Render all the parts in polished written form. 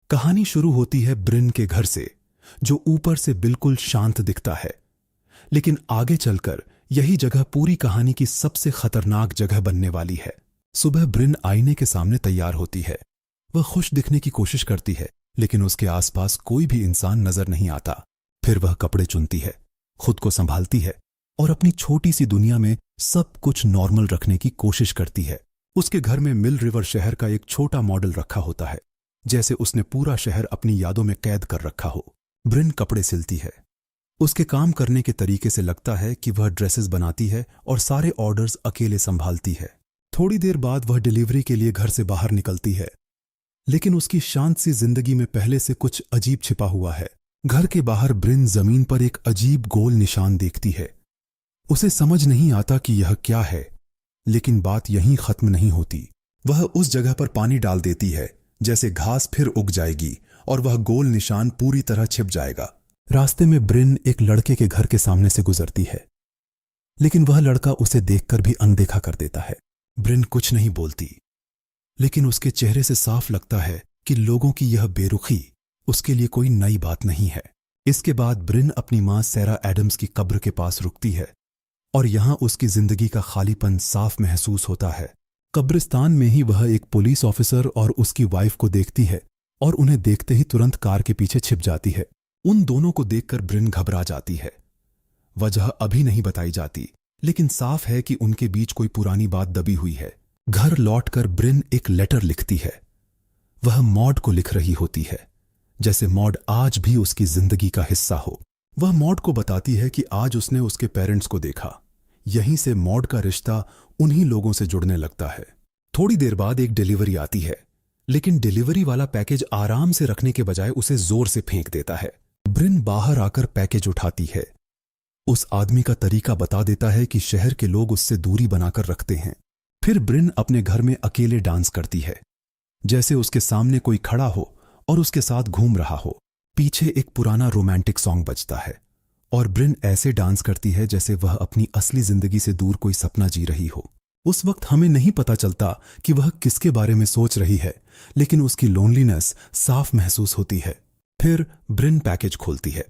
कहानी शुरू होती है ब्रिन के घर से, जो ऊपर से बिल्कुल शांत दिखता है, लेकिन आगे चलकर यही जगह पूरी कहानी की सबसे खतरनाक जगह बनने वाली है। सुबह ब्रिन आईने के सामने तैयार होती है। वह खुश दिखने की कोशिश करती है, लेकिन उसके आसपास कोई भी इंसान नजर नहीं आता। फिर वह कपड़े चुनती है, खुद को संभालती है और अपनी छोटी सी दुनिया में सब कुछ नॉर्मल रखने की कोशिश करती है। उसके घर में मिल रिवर शहर का एक छोटा मॉडल रखा होता है, जैसे उसने पूरा शहर अपनी यादों में कैद कर रखा हो। ब्रिन कपड़े सिलती है। उसके काम करने के तरीके से लगता है कि वह ड्रेसेस बनाती है और सारे ऑर्डर्स अकेले संभालती है। थोड़ी देर बाद वह डिलीवरी के लिए घर से बाहर निकलती है, लेकिन उसकी शांत सी जिंदगी में पहले से कुछ अजीब छिपा हुआ है। घर के बाहर ब्रिन जमीन पर एक अजीब गोल निशान देखती है। उसे समझ नहीं आता कि यह क्या है, लेकिन बात यहीं खत्म नहीं होती। वह उस जगह पर पानी डाल देती है, जैसे घास फिर उग जाएगी और वह गोल निशान पूरी तरह छिप जाएगा। रास्ते में ब्रिन एक लड़के के घर के सामने से गुजरती है, लेकिन वह लड़का उसे देखकर भी अनदेखा कर देता है। ब्रिन कुछ नहीं बोलती, लेकिन उसके चेहरे से साफ लगता है कि लोगों की यह बेरुखी उसके लिए कोई नई बात नहीं है। इसके बाद ब्रिन अपनी मां सैरा एडम्स की कब्र के पास रुकती है और यहां उसकी जिंदगी का खालीपन साफ महसूस होता है। कब्रिस्तान में ही वह एक पुलिस ऑफिसर और उसकी वाइफ को देखती है और उन्हें देखते ही तुरंत कार के पीछे छिप जाती है। उन दोनों को देखकर ब्रिन घबरा जाती है। वजह अभी नहीं बताई जाती, लेकिन साफ है कि उनके बीच कोई पुरानी बात दबी हुई है। घर लौटकर ब्रिन एक लेटर लिखती है। वह मॉड को लिख रही होती है, जैसे मॉड आज भी उसकी जिंदगी का हिस्सा हो। वह मॉड को बताती है कि आज उसने उसके पेरेंट्स को देखा। यहीं से मॉड का रिश्ता उन्हीं लोगों से जुड़ने लगता है। थोड़ी देर बाद एक डिलीवरी आती है, लेकिन डिलीवरी वाला पैकेज आराम से रखने के बजाय उसे जोर से फेंक देता है। ब्रिन बाहर आकर पैकेज उठाती है। उस आदमी का तरीका बता देता है कि शहर के लोग उससे दूरी बनाकर रखते हैं। फिर ब्रिन अपने घर में अकेले डांस करती है, जैसे उसके सामने कोई खड़ा हो और उसके साथ घूम रहा हो। पीछे एक पुराना रोमांटिक सॉन्ग बजता है और ब्रिन ऐसे डांस करती है जैसे वह अपनी असली जिंदगी से दूर कोई सपना जी रही हो। उस वक्त हमें नहीं पता चलता कि वह किसके बारे में सोच रही है, लेकिन उसकी लोनलीनेस साफ महसूस होती है। फिर ब्रिन पैकेज खोलती है।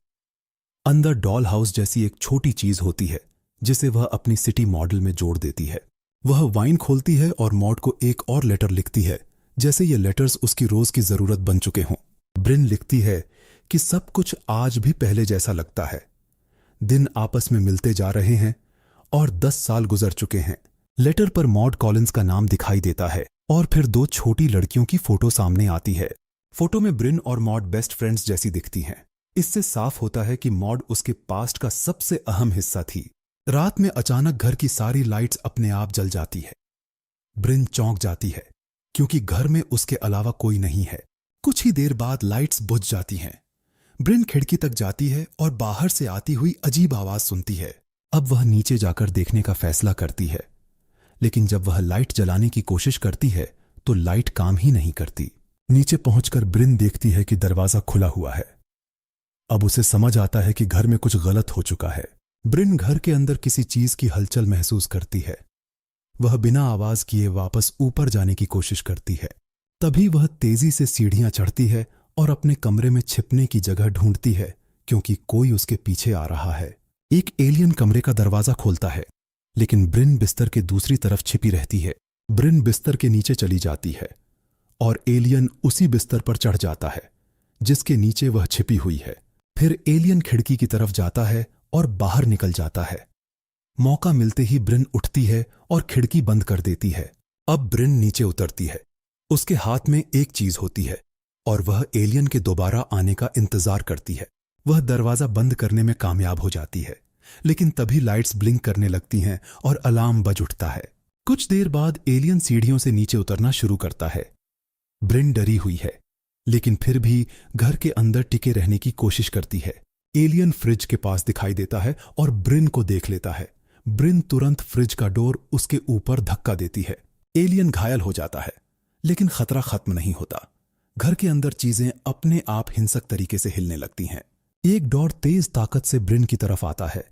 अंदर डॉल हाउस जैसी एक छोटी चीज होती है, जिसे वह अपनी सिटी मॉडल में जोड़ देती है। वह वाइन खोलती है और मॉड को एक और लेटर लिखती है, जैसे ये लेटर्स उसकी रोज की जरूरत बन चुके हों। ब्रिन लिखती है कि सब कुछ आज भी पहले जैसा लगता है। दिन आपस में मिलते जा रहे हैं और 10 साल गुजर चुके हैं। लेटर पर मॉड कॉलिंस का नाम दिखाई देता है और फिर 2 छोटी लड़कियों की फोटो सामने आती है। फोटो में ब्रिन और मॉड बेस्ट फ्रेंड्स जैसी दिखती हैं। इससे साफ होता है कि मॉड उसके पास्ट का सबसे अहम हिस्सा थी। रात में अचानक घर की सारी लाइट्स अपने आप जल जाती है। ब्रिन चौंक जाती है, क्योंकि घर में उसके अलावा कोई नहीं है। कुछ ही देर बाद लाइट्स बुझ जाती हैं। ब्रिन खिड़की तक जाती है और बाहर से आती हुई अजीब आवाज सुनती है। अब वह नीचे जाकर देखने का फैसला करती है, लेकिन जब वह लाइट जलाने की कोशिश करती है तो लाइट काम ही नहीं करती। नीचे पहुंचकर ब्रिन देखती है कि दरवाजा खुला हुआ है। अब उसे समझ आता है कि घर में कुछ गलत हो चुका है। ब्रिन घर के अंदर किसी चीज की हलचल महसूस करती है। वह बिना आवाज किए वापस ऊपर जाने की कोशिश करती है। तभी वह तेजी से सीढ़ियां चढ़ती है और अपने कमरे में छिपने की जगह ढूंढती है, क्योंकि कोई उसके पीछे आ रहा है। एक एलियन कमरे का दरवाजा खोलता है, लेकिन ब्रिन बिस्तर के दूसरी तरफ छिपी रहती है। ब्रिन बिस्तर के नीचे चली जाती है और एलियन उसी बिस्तर पर चढ़ जाता है जिसके नीचे वह छिपी हुई है। फिर एलियन खिड़की की तरफ जाता है और बाहर निकल जाता है। मौका मिलते ही ब्रिन उठती है और खिड़की बंद कर देती है। अब ब्रिन नीचे उतरती है। उसके हाथ में एक चीज होती है और वह एलियन के दोबारा आने का इंतजार करती है। वह दरवाजा बंद करने में कामयाब हो जाती है, लेकिन तभी लाइट्स ब्लिंक करने लगती हैं और अलार्म बज उठता है। कुछ देर बाद एलियन सीढ़ियों से नीचे उतरना शुरू करता है। ब्रिन डरी हुई है, लेकिन फिर भी घर के अंदर टिके रहने की कोशिश करती है। एलियन फ्रिज के पास दिखाई देता है और ब्रिन को देख लेता है। ब्रिन तुरंत फ्रिज का डोर उसके ऊपर धक्का देती है। एलियन घायल हो जाता है, लेकिन खतरा खत्म नहीं होता। घर के अंदर चीजें अपने आप हिंसक तरीके से हिलने लगती हैं। एक डॉग तेज ताकत से ब्रिन की तरफ आता है।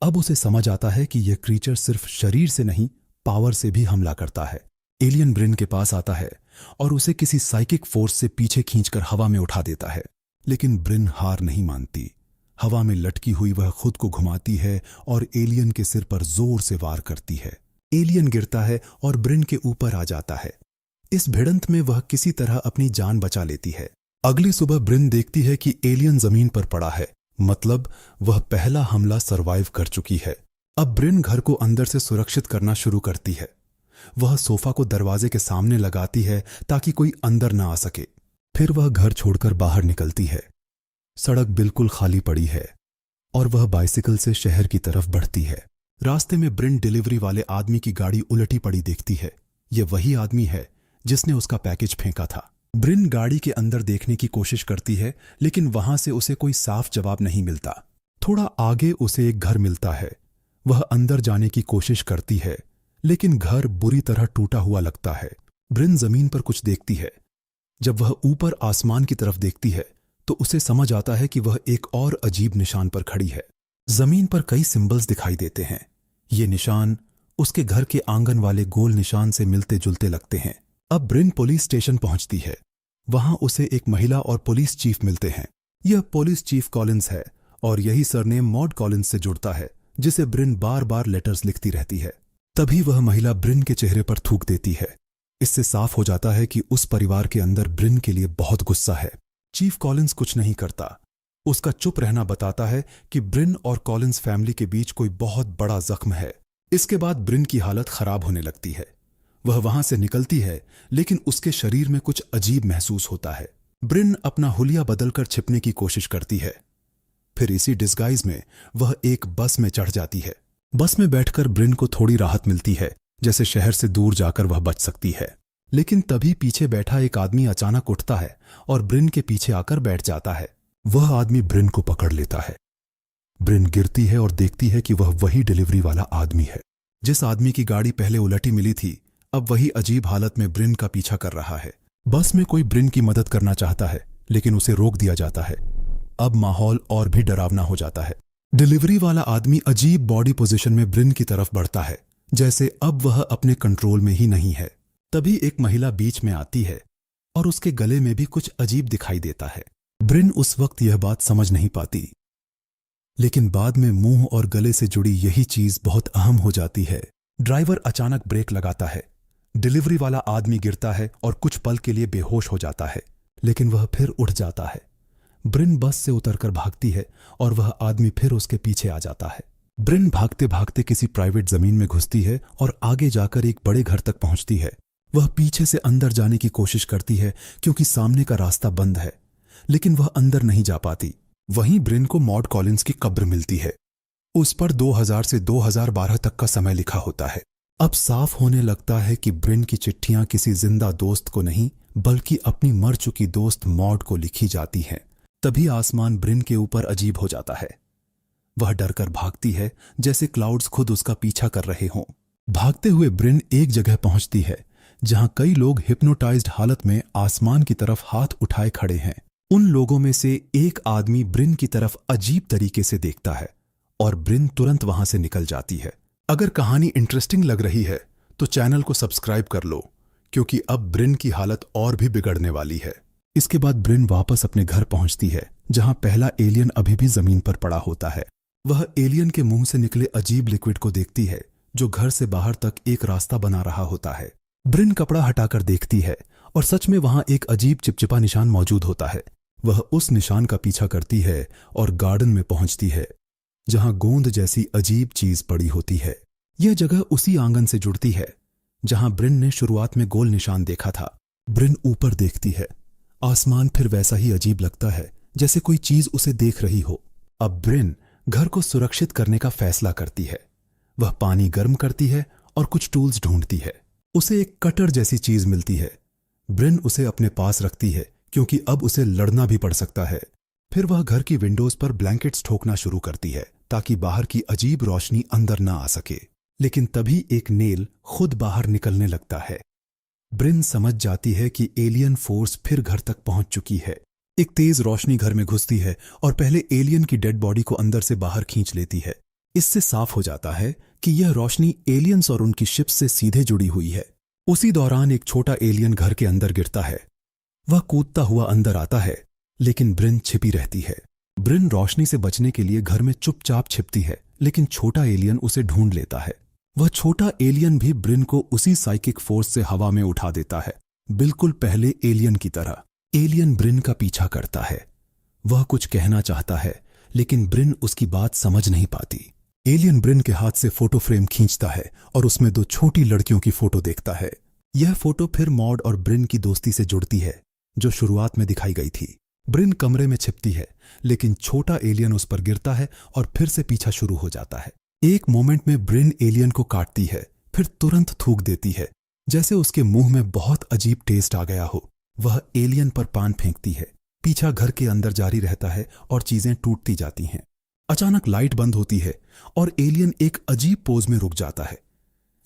अब उसे समझ आता है कि यह क्रीचर सिर्फ शरीर से नहीं, पावर से भी हमला करता है। एलियन ब्रिन के पास आता है, और उसे किसी साइकिक फोर्स से पीछे खींचकर हवा में उठा देता है। लेकिन ब्रिन हार नहीं मानती। हवा में लटकी हुई वह खुद को घुमाती है और एलियन के सिर पर जोर से वार करती है। एलियन गिरता है और ब्रिन के ऊपर आ जाता है। इस भिड़ंत में वह किसी तरह अपनी जान बचा लेती है। अगली सुबह ब्रिन देखती है कि एलियन जमीन पर पड़ा है, मतलब वह पहला हमला सरवाइव कर चुकी है। अब ब्रिन घर को अंदर से सुरक्षित करना शुरू करती है। वह सोफा को दरवाजे के सामने लगाती है ताकि कोई अंदर ना आ सके। फिर वह घर छोड़कर बाहर निकलती है। सड़क बिल्कुल खाली पड़ी है और वह बाइसिकल से शहर की तरफ बढ़ती है। रास्ते में ब्रिन डिलीवरी वाले आदमी की गाड़ी उलटी पड़ी देखती है। यह वही आदमी है जिसने उसका पैकेज फेंका था। ब्रिन गाड़ी के अंदर देखने की कोशिश करती है, लेकिन वहां से उसे कोई साफ जवाब नहीं मिलता। थोड़ा आगे उसे एक घर मिलता है। वह अंदर जाने की कोशिश करती है, लेकिन घर बुरी तरह टूटा हुआ लगता है। ब्रिन जमीन पर कुछ देखती है। जब वह ऊपर आसमान की तरफ देखती है तो उसे समझ आता है कि वह एक और अजीब निशान पर खड़ी है। जमीन पर कई सिंबल्स दिखाई देते हैं। ये निशान उसके घर के आंगन वाले गोल निशान से मिलते जुलते लगते हैं। अब ब्रिन पुलिस स्टेशन पहुंचती है। वहां उसे एक महिला और पुलिस चीफ मिलते हैं। यह पुलिस चीफ कॉलिंस है और यही सरनेम मॉड कॉलिंस से जुड़ता है, जिसे ब्रिन बार बार लेटर्स लिखती रहती है। तभी वह महिला ब्रिन के चेहरे पर थूक देती है। इससे साफ हो जाता है कि उस परिवार के अंदर ब्रिन के लिए बहुत गुस्सा है। चीफ कॉलिंस कुछ नहीं करता। उसका चुप रहना बताता है कि ब्रिन और कॉलिंस फैमिली के बीच कोई बहुत बड़ा जख्म है। इसके बाद ब्रिन की हालत खराब होने लगती है। वह वहां से निकलती है, लेकिन उसके शरीर में कुछ अजीब महसूस होता है। ब्रिन अपना हुलिया बदलकर छिपने की कोशिश करती है। फिर इसी डिस्गाइज में वह एक बस में चढ़ जाती है। बस में बैठकर ब्रिन को थोड़ी राहत मिलती है, जैसे शहर से दूर जाकर वह बच सकती है। लेकिन तभी पीछे बैठा एक आदमी अचानक उठता है और ब्रिन के पीछे आकर बैठ जाता है। वह आदमी ब्रिन को पकड़ लेता है। ब्रिन गिरती है और देखती है कि वह वही डिलीवरी वाला आदमी है। जिस आदमी की गाड़ी पहले उलटी मिली थी, अब वही अजीब हालत में ब्रिन का पीछा कर रहा है। बस में कोई ब्रिन की मदद करना चाहता है, लेकिन उसे रोक दिया जाता है। अब माहौल और भी डरावना हो जाता है। डिलीवरी वाला आदमी अजीब बॉडी पोजीशन में ब्रिन की तरफ बढ़ता है, जैसे अब वह अपने कंट्रोल में ही नहीं है। तभी एक महिला बीच में आती है और उसके गले में भी कुछ अजीब दिखाई देता है। ब्रिन उस वक्त यह बात समझ नहीं पाती, लेकिन बाद में मुंह और गले से जुड़ी यही चीज बहुत अहम हो जाती है। ड्राइवर अचानक ब्रेक लगाता है। डिलीवरी वाला आदमी गिरता है और कुछ पल के लिए बेहोश हो जाता है, लेकिन वह फिर उठ जाता है। ब्रिन बस से उतरकर भागती है और वह आदमी फिर उसके पीछे आ जाता है। ब्रिन भागते भागते किसी प्राइवेट जमीन में घुसती है और आगे जाकर एक बड़े घर तक पहुंचती है। वह पीछे से अंदर जाने की कोशिश करती है क्योंकि सामने का रास्ता बंद है, लेकिन वह अंदर नहीं जा पाती। वहीं ब्रिन को मॉड कॉलिंस की कब्र मिलती है। उस पर 2000 से 2012 तक का समय लिखा होता है। अब साफ होने लगता है कि ब्रिन की चिट्ठियां किसी जिंदा दोस्त को नहीं, बल्कि अपनी मर चुकी दोस्त मॉड को लिखी जाती हैं। तभी आसमान ब्रिन के ऊपर अजीब हो जाता है। वह डरकर भागती है, जैसे क्लाउड्स खुद उसका पीछा कर रहे हों। भागते हुए ब्रिन एक जगह पहुंचती है जहां कई लोग हिप्नोटाइज्ड हालत में आसमान की तरफ हाथ उठाए खड़े हैं। उन लोगों में से एक आदमी ब्रिन की तरफ अजीब तरीके से देखता है और ब्रिन तुरंत वहां से निकल जाती है। अगर कहानी इंटरेस्टिंग लग रही है तो चैनल को सब्सक्राइब कर लो, क्योंकि अब ब्रिन की हालत और भी बिगड़ने वाली है। इसके बाद ब्रिन वापस अपने घर पहुंचती है, जहां पहला एलियन अभी भी जमीन पर पड़ा होता है। वह एलियन के मुंह से निकले अजीब लिक्विड को देखती है, जो घर से बाहर तक एक रास्ता बना रहा होता है। ब्रिन कपड़ा हटाकर देखती है और सच में वहां एक अजीब चिपचिपा निशान मौजूद होता है। वह उस निशान का पीछा करती है और गार्डन में पहुंचती है, जहां गोंद जैसी अजीब चीज पड़ी होती है। यह जगह उसी आंगन से जुड़ती है जहां ब्रिन ने शुरुआत में गोल निशान देखा था। ब्रिन ऊपर देखती है। आसमान फिर वैसा ही अजीब लगता है, जैसे कोई चीज उसे देख रही हो। अब ब्रिन घर को सुरक्षित करने का फैसला करती है। वह पानी गर्म करती है और कुछ टूल्स ढूंढती है। उसे एक कटर जैसी चीज मिलती है। ब्रिन उसे अपने पास रखती है, क्योंकि अब उसे लड़ना भी पड़ सकता है। फिर वह घर की विंडोज पर ब्लैंकेट्स ठोकना शुरू करती है, ताकि बाहर की अजीब रोशनी अंदर ना आ सके। लेकिन तभी एक नेल खुद बाहर निकलने लगता है। ब्रिन समझ जाती है कि एलियन फोर्स फिर घर तक पहुंच चुकी है। एक तेज रोशनी घर में घुसती है और पहले एलियन की डेड बॉडी को अंदर से बाहर खींच लेती है। इससे साफ हो जाता है कि यह रोशनी एलियंस और उनकी शिप से सीधे जुड़ी हुई है। उसी दौरान एक छोटा एलियन घर के अंदर गिरता है। वह कूदता हुआ अंदर आता है, लेकिन ब्रिन छिपी रहती है। ब्रिन रोशनी से बचने के लिए घर में चुपचाप छिपती है, लेकिन छोटा एलियन उसे ढूंढ लेता है। वह छोटा एलियन भी ब्रिन को उसी साइकिक फोर्स से हवा में उठा देता है, बिल्कुल पहले एलियन की तरह। एलियन ब्रिन का पीछा करता है। वह कुछ कहना चाहता है, लेकिन ब्रिन उसकी बात समझ नहीं पाती। एलियन ब्रिन के हाथ से फोटो फ्रेम खींचता है और उसमें 2 छोटी लड़कियों की फोटो देखता है। यह फोटो फिर मॉड और ब्रिन की दोस्ती से जुड़ती है, जो शुरुआत में दिखाई गई थी। ब्रिन कमरे में छिपती है, लेकिन छोटा एलियन उस पर गिरता है और फिर से पीछा शुरू हो जाता है। एक मोमेंट में ब्रिन एलियन को काटती है, फिर तुरंत थूक देती है, जैसे उसके मुंह में बहुत अजीब टेस्ट आ गया हो। वह एलियन पर पान फेंकती है। पीछा घर के अंदर जारी रहता है और चीजें टूटती जाती हैं। अचानक लाइट बंद होती है और एलियन एक अजीब पोज में रुक जाता है,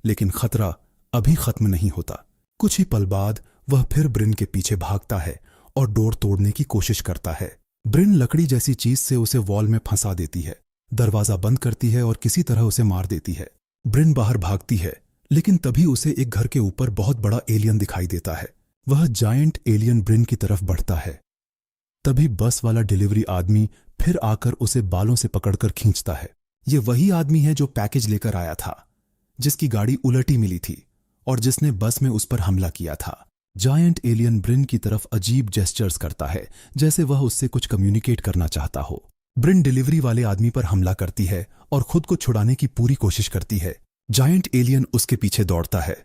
लेकिन खतरा अभी खत्म नहीं होता। कुछ ही पल बाद वह फिर ब्रिन के पीछे भागता है और डोर तोड़ने की कोशिश करता है। ब्रिन लकड़ी जैसी चीज से उसे वॉल में फंसा देती है, दरवाजा बंद करती है और किसी तरह उसे मार देती है। ब्रिन बाहर भागती है, लेकिन तभी उसे एक घर के ऊपर बहुत बड़ा एलियन दिखाई देता है। वह जायंट एलियन ब्रिन की तरफ बढ़ता है। तभी बस वाला डिलीवरी आदमी फिर आकर उसे बालों से पकड़कर खींचता है। ये वही आदमी है जो पैकेज लेकर आया था, जिसकी गाड़ी उलटी मिली थी और जिसने बस में उस पर हमला किया था। जायंट एलियन ब्रिन की तरफ अजीब जेस्चर्स करता है, जैसे वह उससे कुछ कम्युनिकेट करना चाहता हो। ब्रिन डिलीवरी वाले आदमी पर हमला करती है और खुद को छुड़ाने की पूरी कोशिश करती है। जायंट एलियन उसके पीछे दौड़ता है।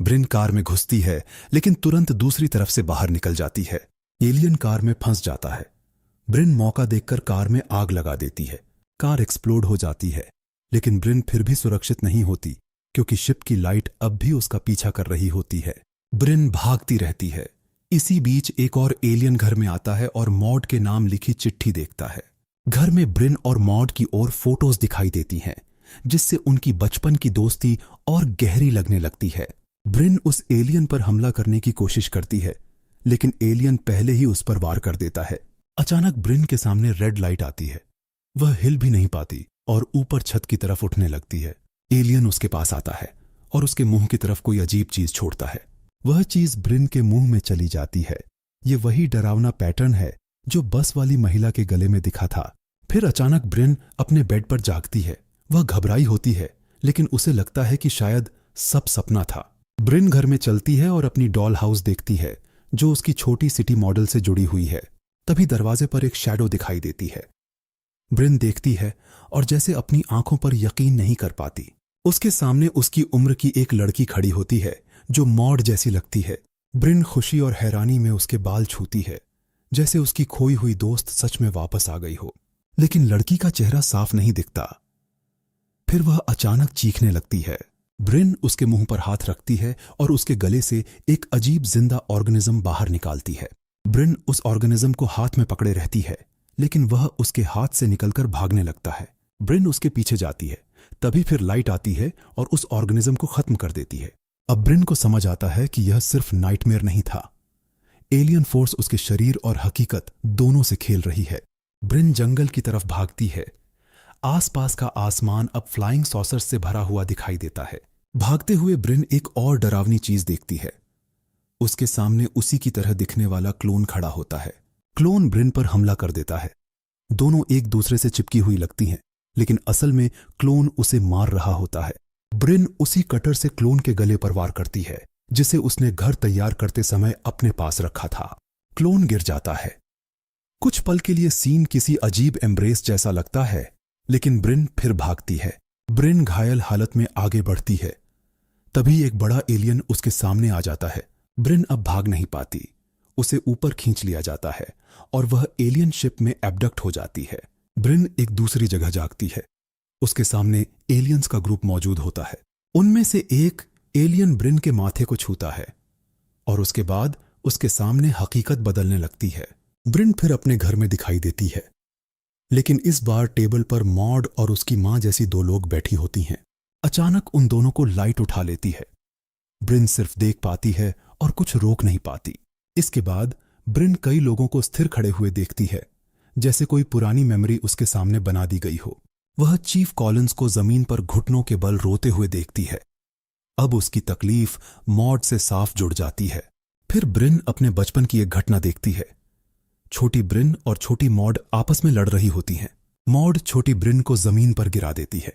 ब्रिन कार में घुसती है, लेकिन तुरंत दूसरी तरफ से बाहर निकल जाती है। एलियन कार में फंस जाता है। ब्रिन मौका देखकर कार में आग लगा देती है। कार एक्सप्लोड हो जाती है, लेकिन ब्रिन फिर भी सुरक्षित नहीं होती, क्योंकि शिप की लाइट अब भी उसका पीछा कर रही होती है। ब्रिन भागती रहती है। इसी बीच एक और एलियन घर में आता है और मॉड के नाम लिखी चिट्ठी देखता है। घर में ब्रिन और मॉड की ओर फोटोज दिखाई देती हैं, जिससे उनकी बचपन की दोस्ती और गहरी लगने लगती है। ब्रिन उस एलियन पर हमला करने की कोशिश करती है, लेकिन एलियन पहले ही उस पर वार कर देता है। अचानक ब्रिन के सामने रेड लाइट आती है। वह हिल भी नहीं पाती और ऊपर छत की तरफ उठने लगती है। एलियन उसके पास आता है और उसके मुंह की तरफ कोई अजीब चीज छोड़ता है। वह चीज ब्रिन के मुंह में चली जाती है। ये वही डरावना पैटर्न है जो बस वाली महिला के गले में दिखा था। फिर अचानक ब्रिन अपने बेड पर जागती है। वह घबराई होती है, लेकिन उसे लगता है कि शायद सब सपना था। ब्रिन घर में चलती है और अपनी डॉल हाउस देखती है, जो उसकी छोटी सिटी मॉडल से जुड़ी हुई है। तभी दरवाजे पर एक शैडो दिखाई देती है। ब्रिन देखती है और जैसे अपनी आंखों पर यकीन नहीं कर पाती। उसके सामने उसकी उम्र की एक लड़की खड़ी होती है, जो मॉड जैसी लगती है। ब्रिन खुशी और हैरानी में उसके बाल छूती है, जैसे उसकी खोई हुई दोस्त सच में वापस आ गई हो। लेकिन लड़की का चेहरा साफ नहीं दिखता। फिर वह अचानक चीखने लगती है। ब्रिन उसके मुंह पर हाथ रखती है और उसके गले से एक अजीब जिंदा ऑर्गेनिज्म बाहर निकालती है। ब्रिन उस ऑर्गेनिज्म को हाथ में पकड़े रहती है, लेकिन वह उसके हाथ से निकलकर भागने लगता है। ब्रिन उसके पीछे जाती है। तभी फिर लाइट आती है और उस ऑर्गेनिज्म को खत्म कर देती है। अब ब्रिन को समझ आता है कि यह सिर्फ नाइटमेयर नहीं था। एलियन फोर्स उसके शरीर और हकीकत दोनों से खेल रही है। ब्रिन जंगल की तरफ भागती है। आसपास का आसमान अब फ्लाइंग सॉसर्स से भरा हुआ दिखाई देता है। भागते हुए ब्रिन एक और डरावनी चीज देखती है। उसके सामने उसी की तरह दिखने वाला क्लोन खड़ा होता है। क्लोन ब्रिन पर हमला कर देता है। दोनों एक दूसरे से चिपकी हुई लगती हैं, लेकिन असल में क्लोन उसे मार रहा होता है। ब्रिन उसी कटर से क्लोन के गले पर वार करती है, जिसे उसने घर तैयार करते समय अपने पास रखा था। क्लोन गिर जाता है। कुछ पल के लिए सीन किसी अजीब एम्ब्रेस जैसा लगता है, लेकिन ब्रिन फिर भागती है। ब्रिन घायल हालत में आगे बढ़ती है। तभी एक बड़ा एलियन उसके सामने आ जाता है। ब्रिन अब भाग नहीं पाती। उसे ऊपर खींच लिया जाता है और वह एलियन शिप में एब्डक्ट हो जाती है। ब्रिन एक दूसरी जगह जागती है। उसके सामने एलियंस का ग्रुप मौजूद होता है। उनमें से एक एलियन ब्रिन के माथे को छूता है और उसके बाद उसके सामने हकीकत बदलने लगती है। ब्रिन फिर अपने घर में दिखाई देती है, लेकिन इस बार टेबल पर मॉड और उसकी मां जैसी 2 लोग बैठी होती हैं। अचानक उन दोनों को लाइट उठा लेती है। ब्रिन सिर्फ देख पाती है और कुछ रोक नहीं पाती। इसके बाद ब्रिन कई लोगों को स्थिर खड़े हुए देखती है, जैसे कोई पुरानी मेमोरी उसके सामने बना दी गई हो। वह चीफ कॉलिंस को जमीन पर घुटनों के बल रोते हुए देखती है। अब उसकी तकलीफ मॉड से साफ जुड़ जाती है। फिर ब्रिन अपने बचपन की एक घटना देखती है। छोटी ब्रिन और छोटी मॉड आपस में लड़ रही होती हैं। मॉड छोटी ब्रिन को जमीन पर गिरा देती है।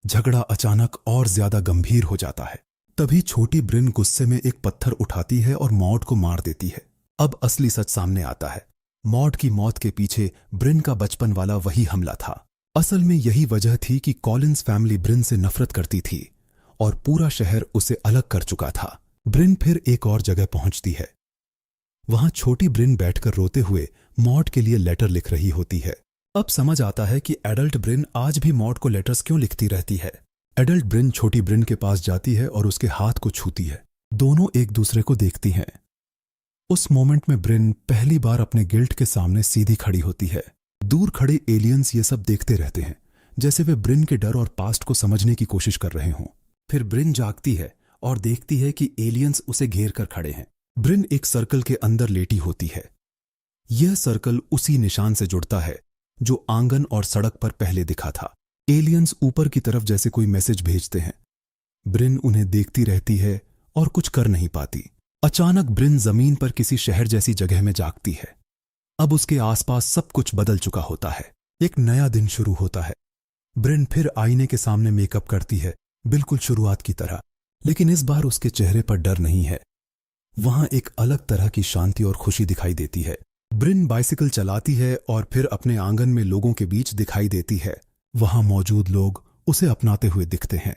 झगड़ा अचानक और ज्यादा गंभीर हो जाता है। तभी छोटी ब्रिन गुस्से में एक पत्थर उठाती है और मॉड को मार देती है। अब असली सच सामने आता है। मॉड की मौत के पीछे ब्रिन का बचपन वाला वही हमला था। असल में यही वजह थी कि कॉलिंस फैमिली ब्रिन से नफरत करती थी और पूरा शहर उसे अलग कर चुका था। ब्रिन फिर एक और जगह पहुंचती है। वहां छोटी ब्रिन बैठकर रोते हुए मॉड के लिए लेटर लिख रही होती है। अब समझ आता है कि एडल्ट ब्रिन आज भी मॉड को लेटर्स क्यों लिखती रहती है। एडल्ट ब्रिन छोटी ब्रिन के पास जाती है और उसके हाथ को छूती है। दोनों एक दूसरे को देखती हैं। उस मोमेंट में ब्रिन पहली बार अपने गिल्ट के सामने सीधी खड़ी होती है। दूर खड़े एलियंस ये सब देखते रहते हैं, जैसे वे ब्रिन के डर और पास्ट को समझने की कोशिश कर रहे हों। फिर ब्रिन जागती है और देखती है कि एलियंस उसे घेर कर खड़े हैं। ब्रिन एक सर्कल के अंदर लेटी होती है। यह सर्कल उसी निशान से जुड़ता है जो आंगन और सड़क पर पहले दिखा था। एलियंस ऊपर की तरफ जैसे कोई मैसेज भेजते हैं। ब्रिन उन्हें देखती रहती है और कुछ कर नहीं पाती। अचानक ब्रिन जमीन पर किसी शहर जैसी जगह में जागती है। अब उसके आसपास सब कुछ बदल चुका होता है। एक नया दिन शुरू होता है। ब्रिन फिर आईने के सामने मेकअप करती है, बिल्कुल शुरुआत की तरह, लेकिन इस बार उसके चेहरे पर डर नहीं है। वहां एक अलग तरह की शांति और खुशी दिखाई देती है। ब्रिन बाइसिकल चलाती है और फिर अपने आंगन में लोगों के बीच दिखाई देती है। वहां मौजूद लोग उसे अपनाते हुए दिखते हैं।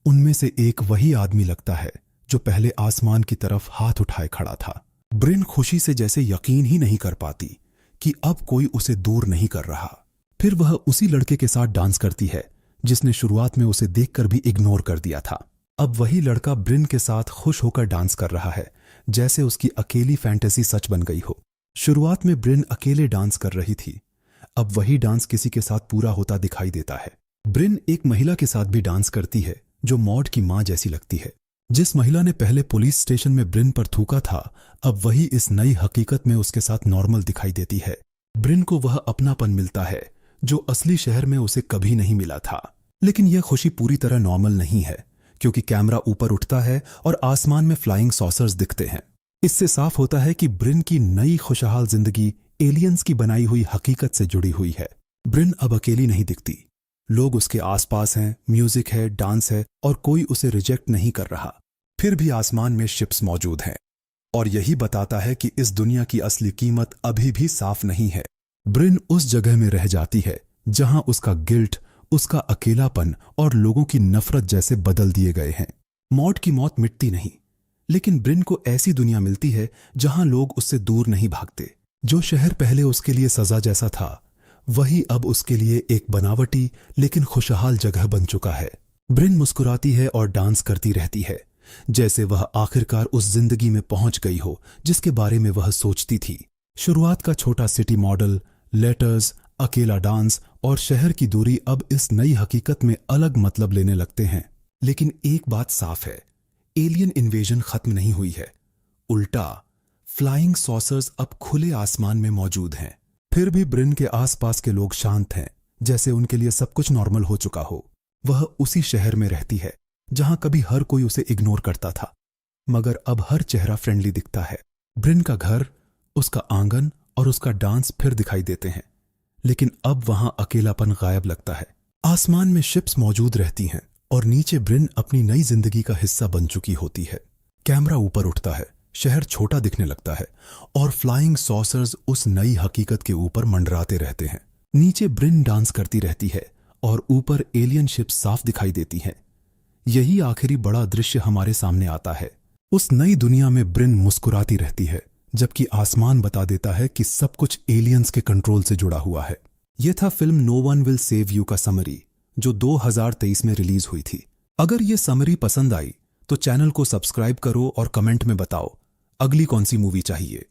उनमें से एक वही आदमी लगता है जो पहले आसमान की तरफ हाथ उठाए खड़ा था। ब्रिन खुशी से जैसे यकीन ही नहीं कर पाती कि अब कोई उसे दूर नहीं कर रहा। फिर वह उसी लड़के के साथ डांस करती है जिसने शुरुआत में उसे देखकर भी इग्नोर कर दिया था। अब वही लड़का ब्रिन के साथ खुश होकर डांस कर रहा है, जैसे उसकी अकेली फैंटेसी सच बन गई हो। शुरुआत में ब्रिन अकेले डांस कर रही थी, अब वही डांस किसी के साथ पूरा होता दिखाई देता है। ब्रिन एक महिला के साथ भी डांस करती है जो मॉड की मां जैसी लगती है। जिस महिला ने पहले पुलिस स्टेशन में ब्रिन पर थूका था, अब वही इस नई हकीकत में उसके साथ नॉर्मल दिखाई देती है। ब्रिन को वह अपनापन मिलता है जो असली शहर में उसे कभी नहीं मिला था। लेकिन यह खुशी पूरी तरह नॉर्मल नहीं है, क्योंकि कैमरा ऊपर उठता है और आसमान में फ्लाइंग सॉसर्स दिखते हैं। इससे साफ होता है कि ब्रिन की नई खुशहाल जिंदगी एलियंस की बनाई हुई हकीकत से जुड़ी हुई है। ब्रिन अब अकेली नहीं दिखती। लोग उसके आसपास हैं, म्यूजिक है, डांस है और कोई उसे रिजेक्ट नहीं कर रहा। फिर भी आसमान में शिप्स मौजूद हैं और यही बताता है कि इस दुनिया की असली कीमत अभी भी साफ नहीं है। ब्रिन उस जगह में रह जाती है जहां उसका गिल्ट, उसका अकेलापन और लोगों की नफरत जैसे बदल दिए गए हैं। मॉड की मौत मिटती नहीं, लेकिन ब्रिन को ऐसी दुनिया मिलती है जहां लोग उससे दूर नहीं भागते। जो शहर पहले उसके लिए सजा जैसा था, वही अब उसके लिए एक बनावटी लेकिन खुशहाल जगह बन चुका है। ब्रिन मुस्कुराती है और डांस करती रहती है, जैसे वह आखिरकार उस जिंदगी में पहुंच गई हो जिसके बारे में वह सोचती थी। शुरुआत का छोटा सिटी मॉडल, लेटर्स, अकेला डांस और शहर की दूरी अब इस नई हकीकत में अलग मतलब लेने लगते हैं। लेकिन एक बात साफ है, एलियन इन्वेजन खत्म नहीं हुई है। उल्टा, फ्लाइंग सॉसर्स अब खुले आसमान में मौजूद हैं। फिर भी ब्रिन के आसपास के लोग शांत हैं, जैसे उनके लिए सब कुछ नॉर्मल हो चुका हो। वह उसी शहर में रहती है जहां कभी हर कोई उसे इग्नोर करता था, मगर अब हर चेहरा फ्रेंडली दिखता है। ब्रिन का घर, उसका आंगन और उसका डांस फिर दिखाई देते हैं, लेकिन अब वहां अकेलापन गायब लगता है। आसमान में शिप्स मौजूद रहती हैं और नीचे ब्रिन अपनी नई जिंदगी का हिस्सा बन चुकी होती है। कैमरा ऊपर उठता है, शहर छोटा दिखने लगता है और फ्लाइंग सॉसर्स उस नई हकीकत के ऊपर मंडराते रहते हैं। नीचे ब्रिन डांस करती रहती है और ऊपर एलियन शिप्स साफ दिखाई देती हैं। यही आखिरी बड़ा दृश्य हमारे सामने आता है। उस नई दुनिया में ब्रिन मुस्कुराती रहती है, जबकि आसमान बता देता है कि सब कुछ एलियंस के कंट्रोल से जुड़ा हुआ है। यह था film no one will save you का समरी, जो 2023 में रिलीज हुई थी। अगर ये समरी पसंद आई तो चैनल को सब्सक्राइब करो और कमेंट में बताओ अगली कौन सी मूवी चाहिए।